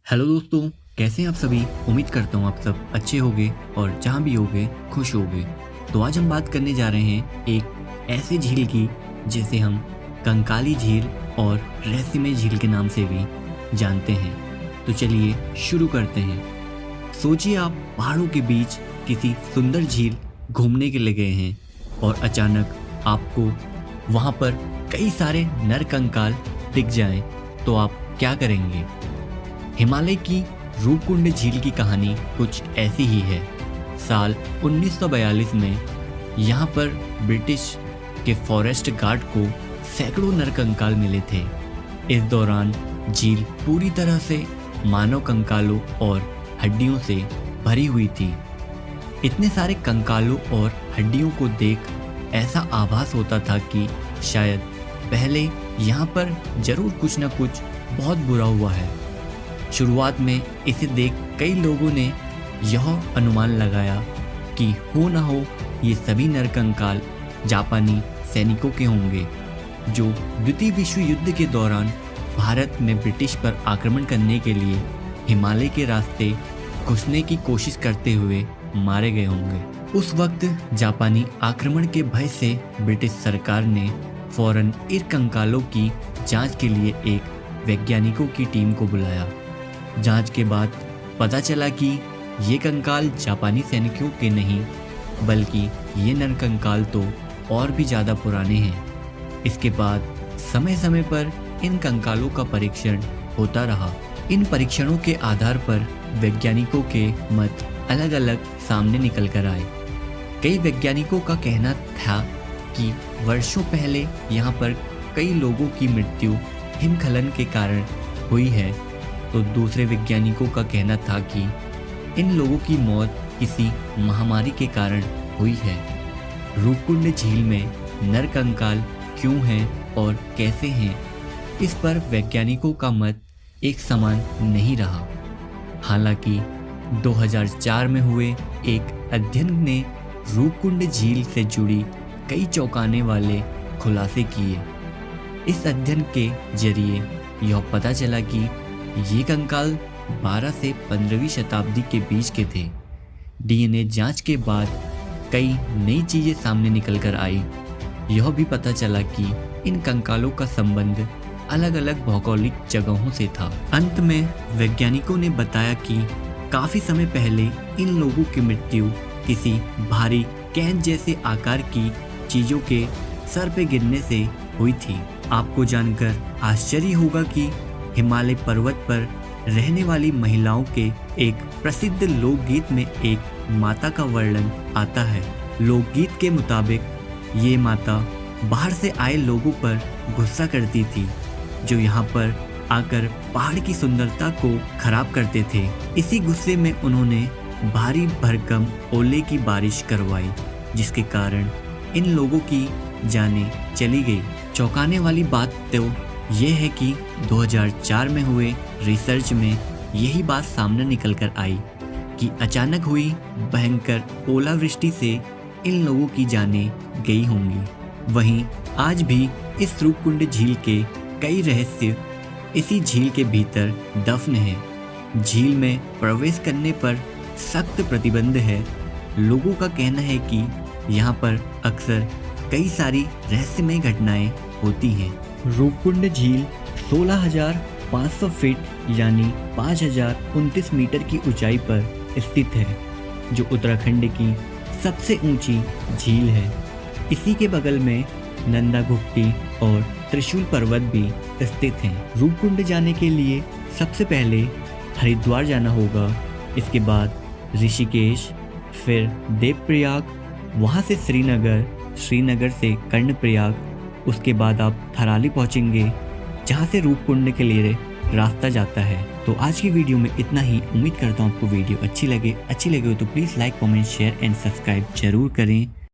Hello दोस्तों, कैसे हैं आप सभी। उम्मीद करता हूँ आप सब अच्छे होंगे और जहाँ भी होंगे खुश होंगे। तो आज हम बात करने जा रहे हैं एक ऐसे झील की जिसे हम कंकाली झील और रहस्यमय झील के नाम से भी जानते हैं। तो चलिए शुरू करते हैं। सोचिए आप पहाड़ों के बीच किसी सुंदर झील घूमने के लिए गए हैं और अचानक आपको वहाँ पर कई सारे नर कंकाल दिख जाएं, तो आप क्या करेंगे। हिमालय की रूपकुंड झील की कहानी कुछ ऐसी ही है। साल 1942 में यहाँ पर ब्रिटिश के फॉरेस्ट गार्ड को सैकड़ों नरकंकाल मिले थे। इस दौरान झील पूरी तरह से मानव कंकालों और हड्डियों से भरी हुई थी। इतने सारे कंकालों और हड्डियों को देख ऐसा आभास होता था कि शायद पहले यहाँ पर जरूर कुछ न कुछ बहुत बुरा हुआ है। शुरुआत में इसे देख कई लोगों ने यह अनुमान लगाया कि हो न हो ये सभी नरकंकाल जापानी सैनिकों के होंगे, जो द्वितीय विश्व युद्ध के दौरान भारत में ब्रिटिश पर आक्रमण करने के लिए हिमालय के रास्ते घुसने की कोशिश करते हुए मारे गए होंगे। उस वक्त जापानी आक्रमण के भय से ब्रिटिश सरकार ने फौरन इन कंकालों की जांच के लिए एक वैज्ञानिकों की टीम को बुलाया। जांच के बाद पता चला कि ये कंकाल जापानी सैनिकों के नहीं बल्कि ये नरकंकाल तो और भी ज़्यादा पुराने हैं। इसके बाद समय समय पर इन कंकालों का परीक्षण होता रहा। इन परीक्षणों के आधार पर वैज्ञानिकों के मत अलग अलग सामने निकल कर आए। कई वैज्ञानिकों का कहना था कि वर्षों पहले यहाँ पर कई लोगों की मृत्यु हिमस्खलन के कारण हुई है, तो दूसरे वैज्ञानिकों का कहना था कि इन लोगों की मौत किसी महामारी के कारण हुई है। रूपकुंड झील में नरकंकाल क्यों हैं और कैसे हैं, इस पर वैज्ञानिकों का मत एक समान नहीं रहा। हालांकि 2004 में हुए एक अध्ययन ने रूपकुंड झील से जुड़ी कई चौंकाने वाले खुलासे किए। इस अध्ययन के जरिए यह पता चला कि ये कंकाल 12 से 15वीं शताब्दी के बीच के थे। डीएनए जांच के बाद कई नई चीजें सामने निकल कर आई। यह भी पता चला कि इन कंकालों का संबंध अलग अलग भौगोलिक जगहों से था। अंत में वैज्ञानिकों ने बताया कि काफी समय पहले इन लोगों की मृत्यु किसी भारी कैन जैसे आकार की चीजों के सर पे गिरने से हुई थी। आपको जानकर आश्चर्य होगा कि हिमालय पर्वत पर रहने वाली महिलाओं के एक प्रसिद्ध लोकगीत में एक माता का वर्णन आता है। लोकगीत के मुताबिक ये माता बाहर से आए लोगों पर गुस्सा करती थी, जो यहाँ पर आकर पहाड़ की सुंदरता को खराब करते थे। इसी गुस्से में उन्होंने भारी भरकम ओले की बारिश करवाई, जिसके कारण इन लोगों की जानें चली गई। चौंकाने वाली बात तो ये है कि 2004 में हुए रिसर्च में यही बात सामने निकल कर आई कि अचानक हुई भयंकर ओलावृष्टि से इन लोगों की जानें गई होंगी। वहीं आज भी इस रूपकुंड झील के कई रहस्य इसी झील के भीतर दफन है। झील में प्रवेश करने पर सख्त प्रतिबंध है। लोगों का कहना है कि यहाँ पर अक्सर कई सारी रहस्यमय घटनाएं होती हैं। रूपकुंड झील 16,500 फीट यानी 5,029 मीटर की ऊंचाई पर स्थित है, जो उत्तराखंड की सबसे ऊंची झील है। इसी के बगल में नंदा घुप्टी और त्रिशूल पर्वत भी स्थित हैं। रूपकुंड जाने के लिए सबसे पहले हरिद्वार जाना होगा, इसके बाद ऋषिकेश, फिर देवप्रयाग, वहाँ से श्रीनगर से कर्णप्रयाग, उसके बाद आप थराली पहुंचेंगे, जहां से रूपकुंड के लिए रास्ता जाता है। तो आज की वीडियो में इतना ही। उम्मीद करता हूं आपको वीडियो अच्छी लगे हो तो please like, comment, share and subscribe जरूर करें।